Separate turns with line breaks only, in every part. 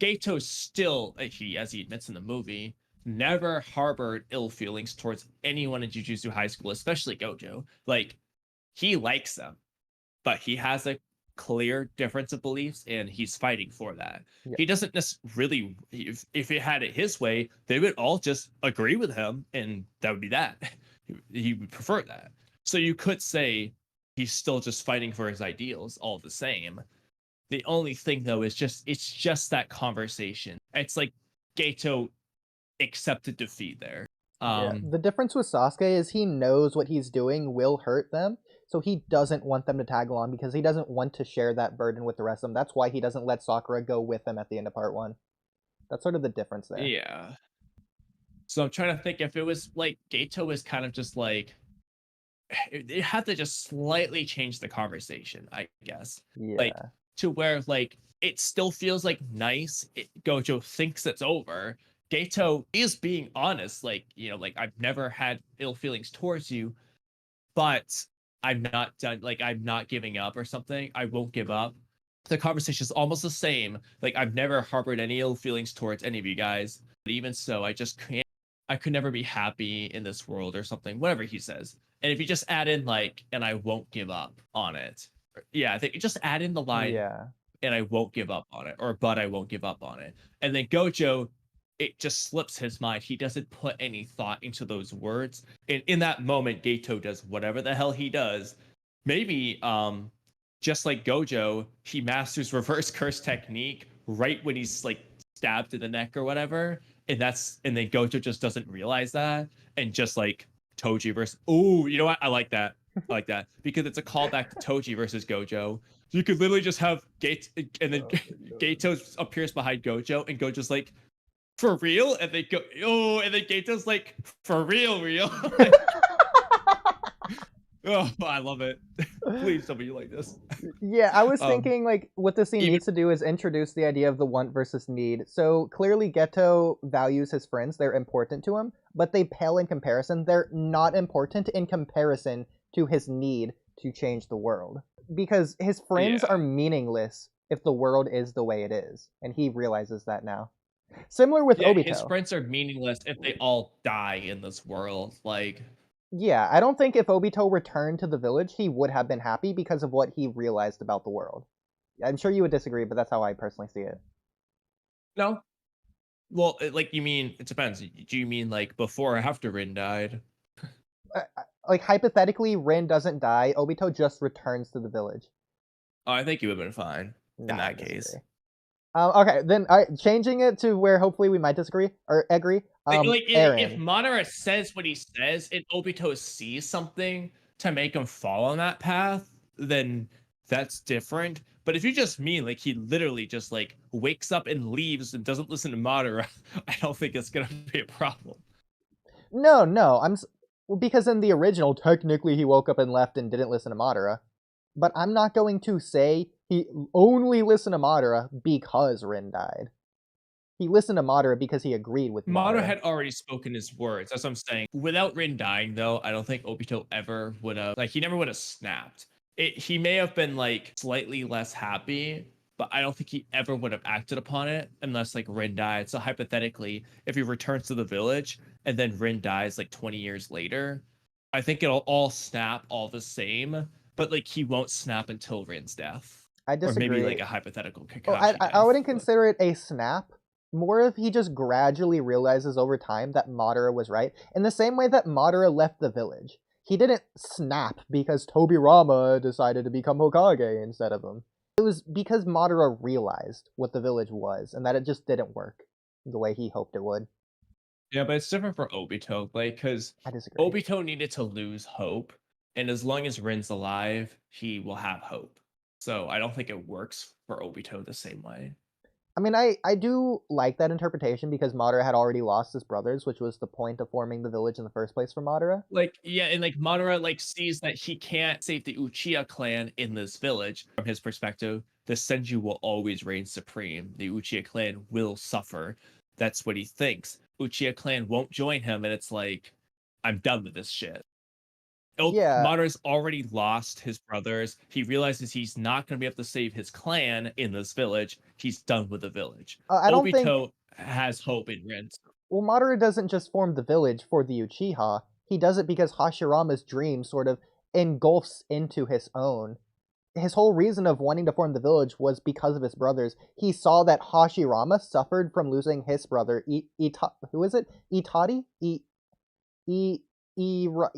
Geto still, as he admits in the movie, never harbored ill feelings towards anyone in Jujutsu High School, especially Gojo. Like, he likes them, but he has a clear difference of beliefs and he's fighting for that.
Yeah.
He doesn't necessarily, if it had it his way, they would all just agree with him and that would be that. He would prefer that. So you could say he's still just fighting for his ideals all the same. The only thing though is it's just that conversation. It's like Geto accepted defeat there.
Yeah, the difference with Sasuke is he knows what he's doing will hurt them, so he doesn't want them to tag along because he doesn't want to share that burden with the rest of them. That's why he doesn't let Sakura go with him at the end of part 1. That's sort of the difference there.
Yeah. So I'm trying to think if it was like Geto was kind of just like it had to just slightly change the conversation, I guess.
Yeah.
Like to where like it still feels like nice. Gojo thinks it's over. Geto is being honest, like, like I've never had ill feelings towards you, but I'm not done. Like I'm not giving up or something. I won't give up. The conversation is almost the same. Like I've never harbored any ill feelings towards any of you guys. But even so, I just can't. I could never be happy in this world or something. Whatever he says. And if you just add in like, and I won't give up on it. Yeah, I think you just add in the line,
Yeah.
and I won't give up on it, or but I won't give up on it. And then Gojo, it just slips his mind. He doesn't put any thought into those words. And in that moment, Geto does whatever the hell he does. Maybe just like Gojo, he masters reverse curse technique right when he's like stabbed in the neck or whatever. And then Gojo just doesn't realize that. And just like Toji versus you know what? I like that. I like that. Because it's a callback to Toji versus Gojo. You could literally just have Gate and then Geto appears behind Gojo and Gojo's like, for real? And they go, and then Gato's like, for real. Oh, I love it. Please tell me you like this.
Yeah, I was thinking like what the scene needs to do is introduce the idea of the want versus need. So clearly Geto values his friends, they're important to him, but they pale in comparison. They're not important in comparison to his need to change the world. Because his friends are meaningless if the world is the way it is, and he realizes that now. Similar with Obito.
His friends are meaningless if they all die in this world. Like,
yeah, I don't think if Obito returned to the village, he would have been happy because of what he realized about the world. I'm sure you would disagree, but that's how I personally see it.
No. Well, like, you mean, it depends. Do you mean, like, before or after Rin died?
Like, hypothetically, Rin doesn't die, Obito just returns to the village.
Oh, I think he would have been fine in that case.
Okay, then changing it to where hopefully we might disagree or agree.
If Madara says what he says and Obito sees something to make him fall on that path, then that's different. But if you just mean like he literally just like wakes up and leaves and doesn't listen to Madara, I don't think it's gonna be a problem.
No, because in the original, technically he woke up and left and didn't listen to Madara. But I'm not going to say he only listened to Madara because Rin died. He listened to Madara because he agreed with Madara.
Madara had already spoken his words. That's what I'm saying. Without Rin dying, though, I don't think Obito ever would have, like, he never would have snapped. He may have been, like, slightly less happy, but I don't think he ever would have acted upon it unless, like, Rin died. So hypothetically, if he returns to the village and then Rin dies, like, 20 years later, I think it'll all snap all the same, but, like, he won't snap until Rin's death.
I disagree.
Or maybe, like, a hypothetical Kakashi death.
I wouldn't consider it a snap. More if he just gradually realizes over time that Madara was right. In the same way that Madara left the village. He didn't snap because Tobirama decided to become Hokage instead of him. It was because Madara realized what the village was and that it just didn't work the way he hoped it would.
Yeah, but it's different for Obito, like, because Obito needed to lose hope, and as long as Rin's alive, he will have hope. So I don't think it works for Obito the same way.
I mean, I do like that interpretation because Madara had already lost his brothers, which was the point of forming the village in the first place for Madara.
Like, yeah, and like Madara like sees that he can't save the Uchiha clan in this village. From his perspective, the Senju will always reign supreme. The Uchiha clan will suffer. That's what he thinks. Uchiha clan won't join him, and it's like, I'm done with this shit.
Yeah.
Madara's already lost his brothers. He realizes he's not going to be able to save his clan in this village. He's done with the village.
I don't think.
Obito has hope in Ren.
Well, Madara doesn't just form the village for the Uchiha. He does it because Hashirama's dream sort of engulfs into his own. His whole reason of wanting to form the village was because of his brothers. He saw that Hashirama suffered from losing his brother. Who is it? Itadi? Itama,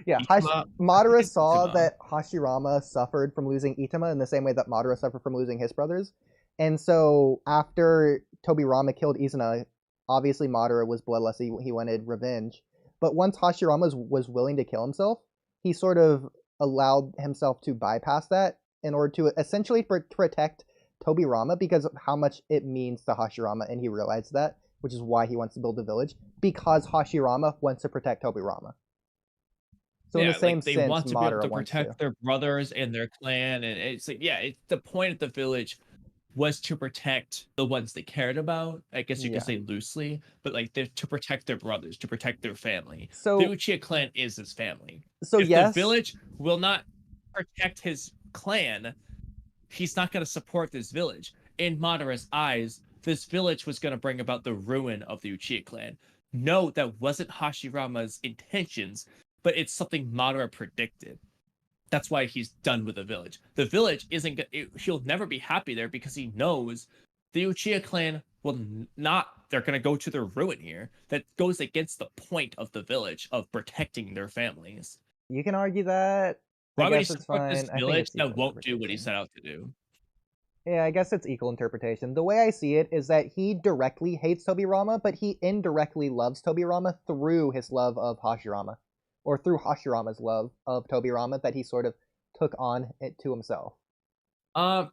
yeah. Madara saw that Hashirama suffered from losing Itama in the same way that Madara suffered from losing his brothers, and so after Tobirama killed Izuna, obviously Madara was bloodlust. He wanted revenge, but once Hashirama was willing to kill himself, he sort of allowed himself to bypass that in order to essentially protect Tobirama because of how much it means to Hashirama, and he realized that, which is why he wants to build a village, because Hashirama wants to protect Tobirama. So in the same
they
sense,
want to
Madara
be able to
wants
protect their brothers and their clan, and it's like, the point of the village was to protect the ones they cared about. I guess you could say loosely, but like to protect their brothers, to protect their family.
So
the Uchiha clan is his family.
So
if the village will not protect his clan, he's not going to support this village. In Madara's eyes, this village was going to bring about the ruin of the Uchiha clan. No, that wasn't Hashirama's intentions, but it's something Madara predicted. That's why he's done with the village. The village isn't he'll never be happy there because he knows the Uchiha clan will not, they're going to go to their ruin here. That goes against the point of the village of protecting their families.
You can argue that.
Why would he support this village that won't do what he set out to do?
Yeah, I guess it's equal interpretation. The way I see it is that he directly hates Tobirama, but he indirectly loves Tobirama through his love of Hashirama. Or through Hashirama's love of Tobirama that he sort of took on it to himself.
No,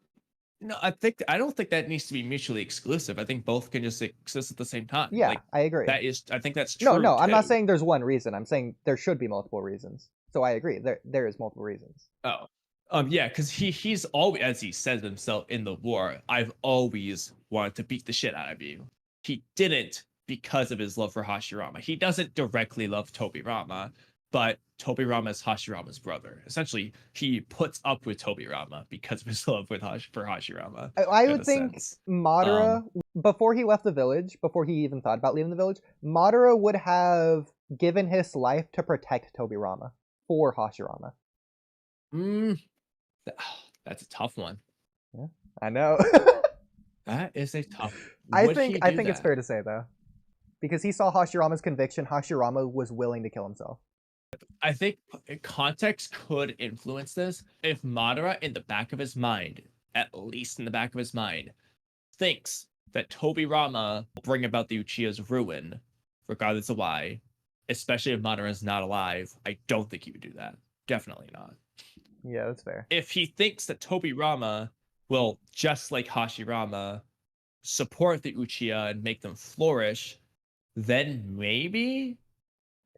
I don't think that needs to be mutually exclusive. I think both can just exist at the same time.
Yeah, I agree.
I think that's true.
No, I'm not saying there's one reason. I'm saying there should be multiple reasons. So I agree. There is multiple reasons.
Yeah, because he's always, as he says himself in the war, I've always wanted to beat the shit out of you. He didn't because of his love for Hashirama. He doesn't directly love Tobirama, but Tobirama is Hashirama's brother. Essentially, he puts up with Tobirama because of his love for Hashirama.
I would think Madara, before he left the village, before he even thought about leaving the village, Madara would have given his life to protect Tobirama for Hashirama.
That's a tough one.
Yeah, I know.
That is a tough.
I think it's fair to say though, because he saw Hashirama's conviction. Hashirama was willing to kill himself.
I think context could influence this. If Madara, in the back of his mind, at least in the back of his mind, thinks that Tobirama will bring about the Uchiha's ruin, regardless of why, especially if Madara is not alive, I don't think he would do that. Definitely not.
Yeah, that's fair.
If he thinks that Tobirama will, just like Hashirama, support the Uchiha and make them flourish, then maybe.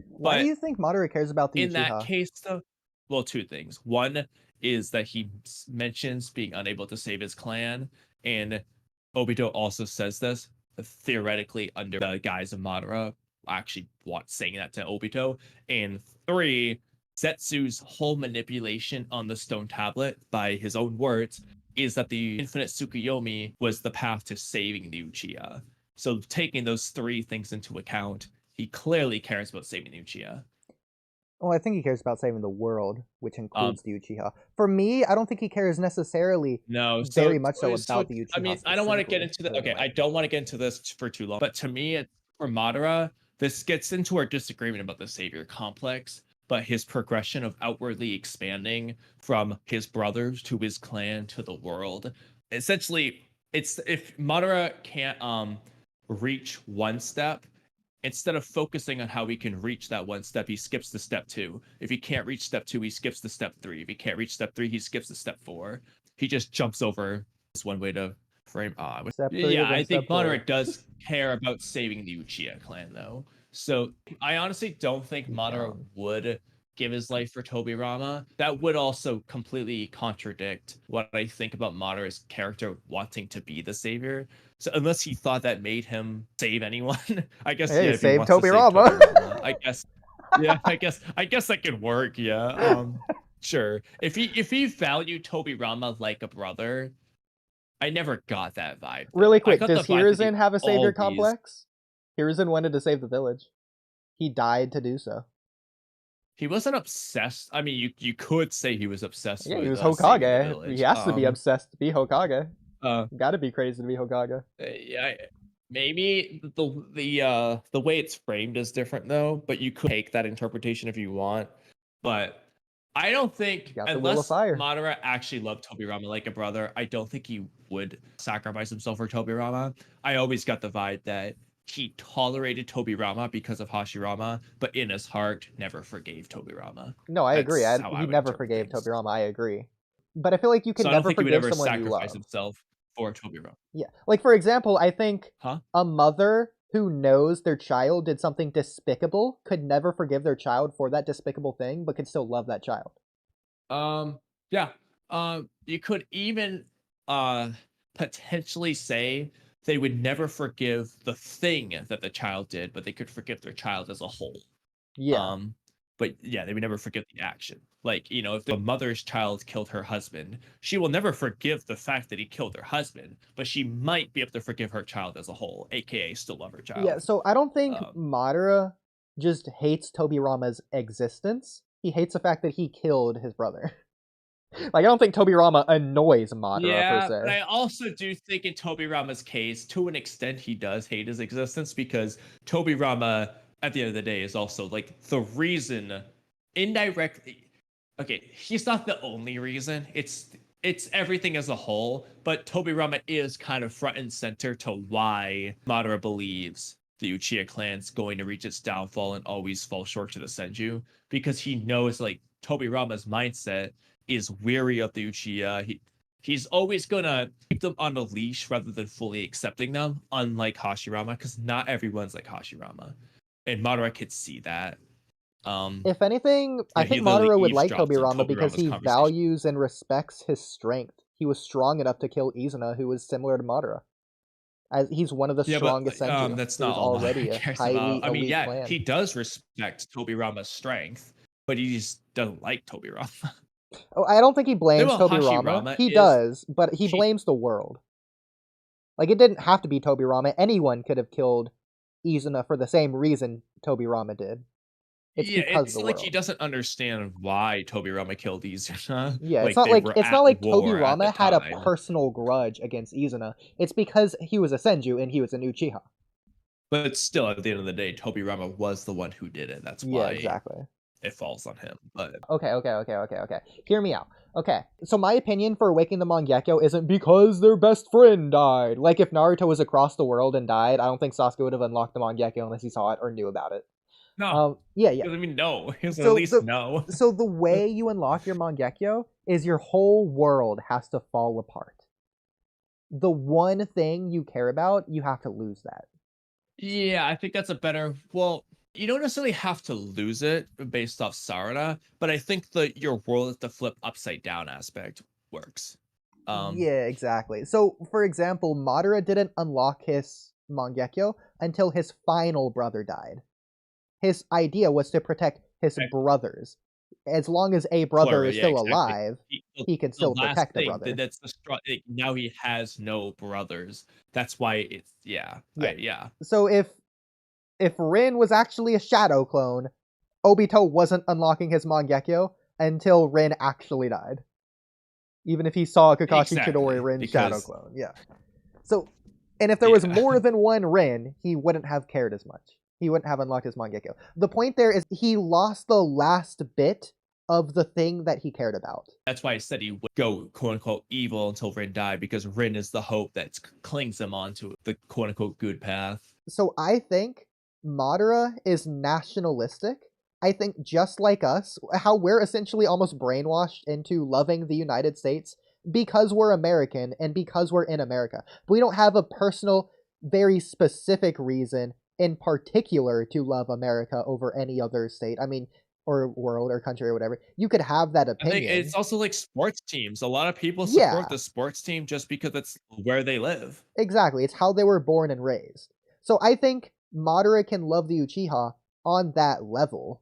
Why do you think Madara cares about the Uchiha?
In that case, though, well, two things. One is that he mentions being unable to save his clan, and Obito also says this theoretically under the guise of Madara actually saying that to Obito. And three, Zetsu's whole manipulation on the stone tablet, by his own words, is that the infinite Tsukuyomi was the path to saving the Uchiha. So taking those three things into account, he clearly cares about saving the Uchiha.
Well, I think he cares about saving the world, which includes the Uchiha. For me, I don't think he cares necessarily very much so about the Uchiha.
I mean, I don't want to get into the... Okay, I don't want to get into this for too long. But to me, for Madara, this gets into our disagreement about the savior complex. But his progression of outwardly expanding from his brothers to his clan to the world. Essentially, it's if Madara can't reach one step, instead of focusing on how he can reach that one step, he skips to step 2. If he can't reach step 2, he skips to step 3. If he can't reach step 3, he skips to step 4. He just jumps over. It's one way to frame. I think Madara does care about saving the Uchiha clan, though. So I honestly don't think Madara would give his life for Tobirama, that would also completely contradict what I think about Madara's character wanting to be the savior. So unless he thought that made him save anyone, I guess
Hey,
if he
save
wants to save
Tobirama.
Tobirama, I guess yeah, I guess that could work, yeah. Sure. If he valued Tobirama like a brother, I never got that vibe.
Really
I
quick,
got
does
the vibe that he
Hiruzen have a savior
always
complex? Hiruzen wanted to save the village. He died to do so.
he wasn't obsessed. I mean, you could say he was obsessed
Yeah,
with
he was
saving the
Hokage.
village.
He has to be obsessed to be Hokage.
Uh,
Gotta be crazy to be Hokage.
yeah, maybe the way it's framed is different though, but you could take that interpretation if you want. But I don't think
Got the will of
unless
fire.
Madara actually loved Tobirama like a brother, I don't think he would sacrifice himself for Tobirama. I always got the vibe that he tolerated Tobirama because of Hashirama, but in his heart never forgave Tobirama.
No, I agree.
That's how I
He
would
never
interpret
forgave
things.
Tobirama. I agree. But I feel like you can
So I don't
never
think he would
forgive
ever
someone you
sacrifice
love.
himself for Tobirama.
Yeah. Like, for example, I think
Huh?
a mother who knows their child did something despicable could never forgive their child for that despicable thing, but could still love that child.
Yeah. You could even potentially say they would never forgive the thing that the child did, but they could forgive their child as a whole.
Yeah.
But yeah, they would never forget the action. Like, if the mother's child killed her husband, she will never forgive the fact that he killed her husband, but she might be able to forgive her child as a whole, aka still love her child.
Yeah, so I don't think
Um,
Madara just hates Tobirama's existence. He hates the fact that he killed his brother. Like, I don't think Tobirama annoys Madara, per
Yeah, but
se.
I also do think in Tobirama's case, to an extent, he does hate his existence because Tobirama, at the end of the day, is also like the reason indirectly. Okay, he's not the only reason. It's everything as a whole, but Tobirama is kind of front and center to why Madara believes the Uchiha clan's going to reach its downfall and always fall short to the Senju, because he knows like Tobirama's mindset is weary of the Uchiha. He's always gonna keep them on a leash rather than fully accepting them, unlike Hashirama, because not everyone's like Hashirama. And Madara could see that.
If anything, I
He
think
literally
Madara would like
eavesdropped on
Tobirama because
Tobirama's
he
conversation.
values and respects his strength. He was strong enough to kill Izuna, who was similar to Madara. As he's one of the strongest Senju.
That's
It
not
was
all
already
Madara
a
cares
highly
about. I mean,
elite
yeah,
clan.
he does respect Tobirama's strength, but he just doesn't like Tobirama.
Oh, I don't think he blames
Well,
Tobirama.
Hashirama
He
is
does, but he
he
blames the world. Like, it didn't have to be Tobirama. Anyone could have killed Izuna for the same reason Tobirama did. It's
yeah,
because of
it's
the
like
world.
he doesn't understand why Tobirama killed Izuna.
Yeah,
Like they were
it's not
at
like
war at the
Tobirama had a
time.
personal grudge against Izuna. It's because he was a Senju and he was an Uchiha.
But still, at the end of the day, Tobirama was the one who did it. That's
Yeah,
why
exactly.
it falls on him. But
Okay. Hear me out. Okay, so my opinion for Awakening the Mangekyo isn't because their best friend died. Like, if Naruto was across the world and died, I don't think Sasuke would have unlocked the Mangekyo unless he saw it or knew about it.
no,
Yeah.
he doesn't even know. He doesn't at
So
least know.
the way you unlock your Mangekyo is your whole world has to fall apart. The one thing you care about, you have to lose that.
Yeah, I think that's a better. Well, you don't necessarily have to lose it based off Sarada, but I think your world is the flip upside down aspect works.
Yeah, exactly. So, for example, Madara didn't unlock his Mangekyo until his final brother died. His idea was to protect his brothers. As long as a brother
Plural,
is
yeah,
still
exactly.
alive,
The
he can
the
still
last
protect a
thing
brother.
that's now he has no brothers. That's why it's
Yeah.
yeah.
So if Rin was actually a shadow clone, Obito wasn't unlocking his Mangekyo until Rin actually died. Even if he saw Kakashi Chidori Rin's shadow clone. Yeah. So, and if there was more than one Rin, he wouldn't have cared as much. He wouldn't have unlocked his Mangekyo. The point there is he lost the last bit of the thing that he cared about.
That's why I said he would go quote unquote evil until Rin died, because Rin is the hope that clings him onto the quote unquote good path.
So I think Madara is nationalistic. I think just like us, how we're essentially almost brainwashed into loving the United States because we're American and because we're in America. But we don't have a personal, very specific reason in particular to love America over any other state. I mean, or world or country or whatever, you could have that
I think it's
opinion.
also like sports teams. A lot of people support
Yeah,
the sports team just because it's where they live.
exactly. It's how they were born and raised. So I think Madara can love the Uchiha on that level,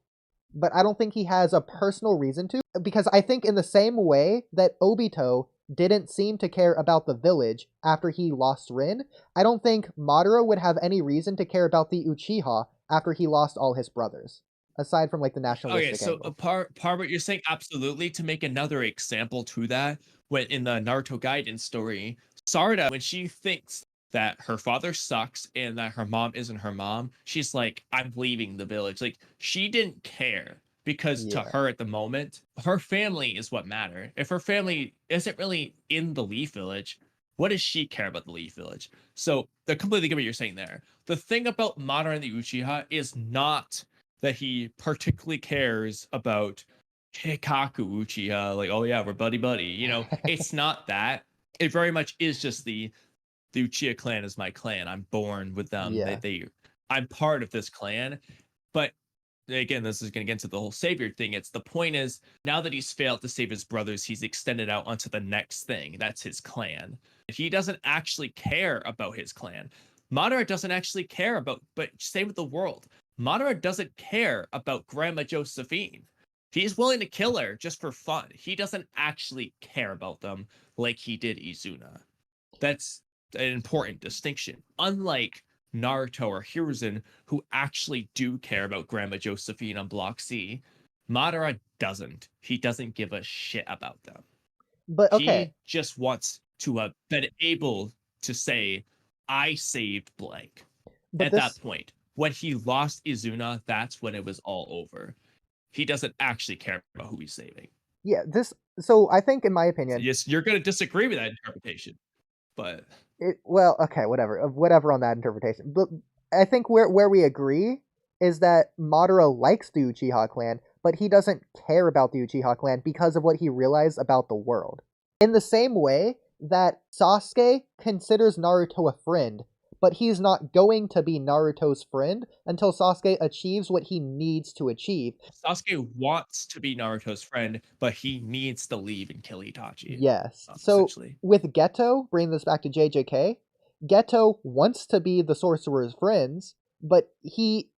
but I don't think he has a personal reason to, because I think in the same way that Obito didn't seem to care about the village after he lost Rin, I don't think Madara would have any reason to care about the Uchiha after he lost all his brothers, aside from like the
Okay,
nationalistic
so a
angle.
part what you're saying, absolutely. To make another example to that, when in the Naruto Gaiden story, Sarda, when she thinks that her father sucks and that her mom isn't her mom, she's like, I'm leaving the village. Like, she didn't care because to
Yeah.
her at the moment, her family is what mattered. If her family isn't really in the Leaf Village, what does she care about the Leaf Village? So I completely get what you're saying there. The thing about Madara and the Uchiha is not that he particularly cares about Hikaku Uchiha, like, oh yeah, we're buddy buddy. It's not that. It very much is just the Uchiha clan is my clan. I'm born with them.
Yeah.
I'm part of this clan. But again, this is going to get into the whole savior thing. It's the point is now that he's failed to save his brothers, he's extended out onto the next thing. That's his clan. He doesn't actually care about his clan. Madara doesn't actually care about, but same with the world. Madara doesn't care about Grandma Josephine. He's willing to kill her just for fun. He doesn't actually care about them like he did Izuna. That's an important distinction. Unlike Naruto or Hiruzen, who actually do care about Grandma Josephine on Block C, Madara doesn't. He doesn't give a shit about them.
But okay,
He just wants to have been able to say, I saved blank.
but
At that
this,
point, when he lost Izuna, that's when it was all over. He doesn't actually care about who he's saving.
yeah, this, so I think in my
So
opinion,
yes, you're going to disagree with that interpretation, but
well, okay, whatever on that interpretation. But I think where we agree is that Madara likes the Uchiha clan, but he doesn't care about the Uchiha clan because of what he realized about the world. In the same way that Sasuke considers Naruto a friend, but he's not going to be Naruto's friend until Sasuke achieves what he needs to achieve.
Sasuke wants to be Naruto's friend, but he needs to leave and kill Itachi,
Yes. So
essentially.
with Geto, bringing this back to JJK, Geto wants to be the sorcerer's friends, but he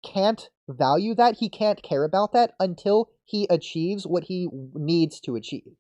can't value that. He can't care about that until he achieves what he needs to achieve.